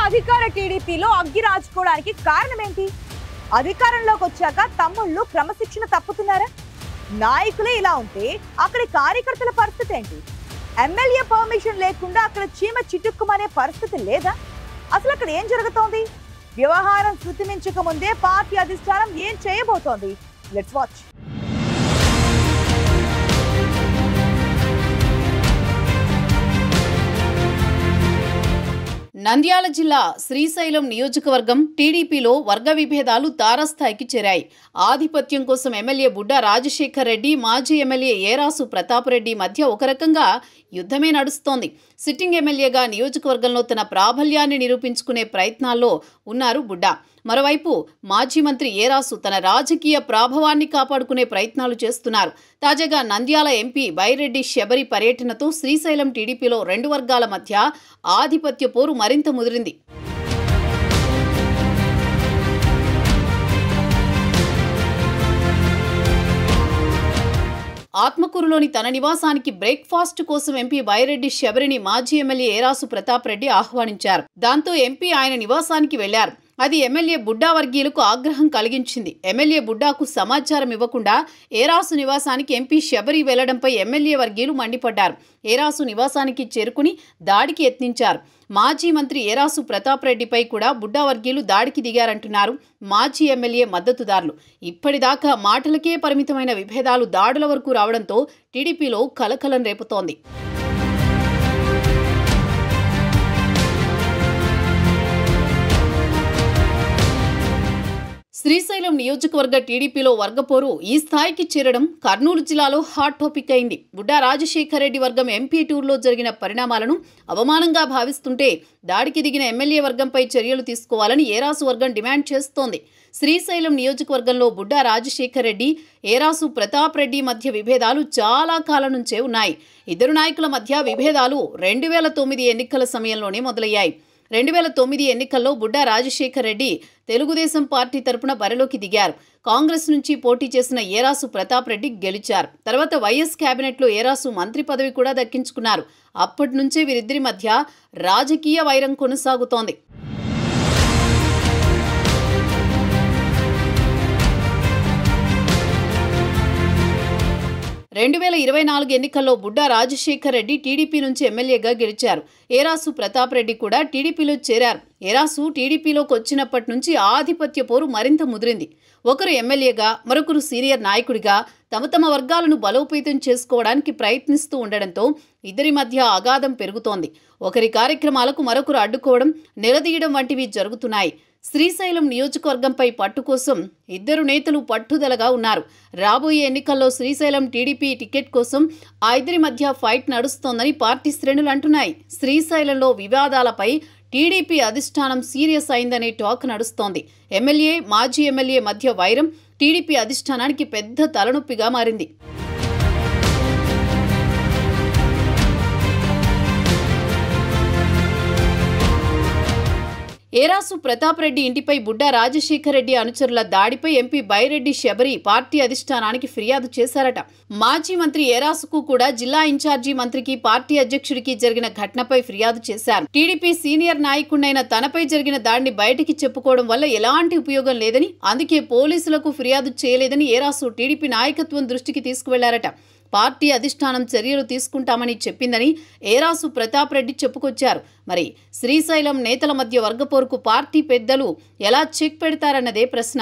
అధికార టీడీపీలో అగ్గి రాజుకోవడానికి కారణం ఏంటి? అధికారంలోకి వచ్చాక తమ్ముళ్ళు క్రమశిక్షణ తప్పుతున్నారా? నాయకులే ఇలా ఉంటే అక్కడి కార్యకర్తల పరిస్థితి ఏంటి? ఎమ్మెల్యే పర్మిషన్ లేకుండా అక్కడ చీమ చిటుక్కుమనే పరిస్థితి లేదా? అసలు అక్కడ ఏం జరుగుతోంది? వ్యవహారం శృతిమించక ముందే పార్టీ అధిష్టానం ఏం చేయబోతోంది? Let's watch. నంద్యాల జిల్లా శ్రీశైలం నియోజకవర్గం టీడీపీలో వర్గ విభేదాలు తారస్థాయికి చేరాయి. ఆధిపత్యం కోసం ఎమ్మెల్యే బుడ్డా రాజశేఖర్ రెడ్డి, మాజీ ఎమ్మెల్యే ఏరాసు ప్రతాప్ రెడ్డి మధ్య ఒక రకంగా యుద్ధమే నడుస్తోంది. సిట్టింగ్ ఎమ్మెల్యేగా నియోజకవర్గంలో తన ప్రాబల్యాన్ని నిరూపించుకునే ప్రయత్నాల్లో ఉన్నారు బుడ్డా. మరోవైపు మాజీ మంత్రి ఏరాసు తన రాజకీయ ప్రాభవాన్ని కాపాడుకునే ప్రయత్నాలు చేస్తున్నారు. తాజాగా నంద్యాల ఎంపీ బైరెడ్డి శబరి పర్యటనతో శ్రీశైలం టీడీపీలో రెండు వర్గాల మధ్య ఆధిపత్య పోరు మరింత ముదిరింది. ఆత్మకూరులోని తన నివాసానికి బ్రేక్ఫాస్ట్ కోసం ఎంపీ బైరెడ్డి శబరిని మాజీ ఎమ్మెల్యే ఏరాసు ప్రతాప్ రెడ్డి ఆహ్వానించారు. దాంతో ఎంపీ ఆయన నివాసానికి వెళ్లారు. అది ఎమ్మెల్యే బుడ్డా వర్గీయులకు ఆగ్రహం కలిగించింది. ఎమ్మెల్యే బుడ్డాకు సమాచారం ఇవ్వకుండా ఏరాసు నివాసానికి ఎంపీ శబరి వెళ్లడంపై ఎమ్మెల్యే వర్గీయులు మండిపడ్డారు. ఏరాసు నివాసానికి చేరుకుని దాడికి యత్నించారు. మాజీ మంత్రి ఏరాసు ప్రతాప్ రెడ్డిపై కూడా బుడ్డా వర్గీయులు దాడికి దిగారంటున్నారు మాజీ ఎమ్మెల్యే మద్దతుదారులు. ఇప్పటిదాకా మాటలకే పరిమితమైన విభేదాలు దాడుల వరకు రావడంతో టీడీపీలో కలకలం రేపుతోంది. శ్రీశైలం నియోజకవర్గ టీడీపీలో వర్గపోరు ఈ స్థాయికి చేరడం కర్నూలు జిల్లాలో హాట్ టాపిక్ అయింది. బుడ్డా రాజశేఖర్ రెడ్డి వర్గం ఎంపీ టూర్లో జరిగిన పరిణామాలను అవమానంగా భావిస్తుంటే దాడికి దిగిన ఎమ్మెల్యే వర్గంపై చర్యలు తీసుకోవాలని ఏరాసు వర్గం డిమాండ్ చేస్తోంది. శ్రీశైలం నియోజకవర్గంలో బుడ్డా రాజశేఖర్ రెడ్డి, ఏరాసు ప్రతాప్ రెడ్డి మధ్య విభేదాలు చాలా కాలం నుంచే ఉన్నాయి. ఇద్దరు నాయకుల మధ్య విభేదాలు 2009 ఎన్నికల సమయంలోనే మొదలయ్యాయి. 2009 ఎన్నికల్లో బుడ్డా రాజశేఖర్ రెడ్డి తెలుగుదేశం పార్టీ తరపున బరిలోకి దిగారు. కాంగ్రెస్ నుంచి పోటీ చేసిన ఏరాసు ప్రతాప్ రెడ్డి గెలిచారు. తర్వాత వైఎస్ కేబినెట్లో ఏరాసు మంత్రి పదవి కూడా దక్కించుకున్నారు. అప్పటి నుంచే వీరిద్దరి మధ్య రాజకీయ వైరం కొనసాగుతోంది. 2024 ఎన్నికల్లో బుడ్డా రాజశేఖర్ రెడ్డి టీడీపీ నుంచి ఎమ్మెల్యేగా గెలిచారు. ఏరాసు ప్రతాప్ రెడ్డి కూడా టీడీపీలో చేరారు. ఏరాసు టీడీపీలోకి వచ్చినప్పటి నుంచి ఆధిపత్య పోరు మరింత ముదిరింది. ఒకరు ఎమ్మెల్యేగా, మరొకరు సీనియర్ నాయకుడిగా తమ వర్గాలను బలోపేతం చేసుకోవడానికి ప్రయత్నిస్తూ ఉండడంతో ఇద్దరి మధ్య అగాధం పెరుగుతోంది. ఒకరి కార్యక్రమాలకు మరొకరు అడ్డుకోవడం, నిలదీయడం వంటివి జరుగుతున్నాయి. శ్రీశైలం నియోజకవర్గంపై పట్టు కోసం ఇద్దరు నేతలు పట్టుదలగా ఉన్నారు. రాబోయే ఎన్నికల్లో శ్రీశైలం టీడీపీ టికెట్ కోసం ఆ ఇద్దరి మధ్య ఫైట్ నడుస్తోందని పార్టీ శ్రేణులు అంటున్నాయి. శ్రీశైలంలో వివాదాలపై టీడీపీ అధిష్టానం సీరియస్ అయిందనే టాక్ నడుస్తోంది. ఎమ్మెల్యే, మాజీ ఎమ్మెల్యే మధ్య వైరం టీడీపీ అధిష్టానానికి పెద్ద తలనొప్పిగా మారింది. ఏరాసు ప్రతాప్ రెడ్డి ఇంటిపై బుడ్డా రాజశేఖర్ రెడ్డి అనుచరుల దాడిపై ఎంపీ బైరెడ్డి శబరి పార్టీ అధిష్టానానికి ఫిర్యాదు చేశారట. మాజీ మంత్రి ఏరాసుకు కూడా జిల్లా ఇన్ఛార్జి మంత్రికి, పార్టీ అధ్యక్షుడికి జరిగిన ఘటనపై ఫిర్యాదు చేశారు. టీడీపీ సీనియర్ నాయకుడైన తనపై జరిగిన దాడిని బయటికి చెప్పుకోవడం వల్ల ఎలాంటి ఉపయోగం లేదని, అందుకే పోలీసులకు ఫిర్యాదు చేయలేదని ఏరాసు టీడీపీ నాయకత్వం దృష్టికి తీసుకువెళ్లారట. పార్టీ అధిష్టానం చర్యలు తీసుకుంటామని చెప్పిందని ఏరాసు ప్రతాప్ రెడ్డి చెప్పుకొచ్చారు. మరి శ్రీశైలం నేతల మధ్య వర్గపోరుకు పార్టీ పెద్దలు ఎలా చెక్ పెడతారన్నదే ప్రశ్న.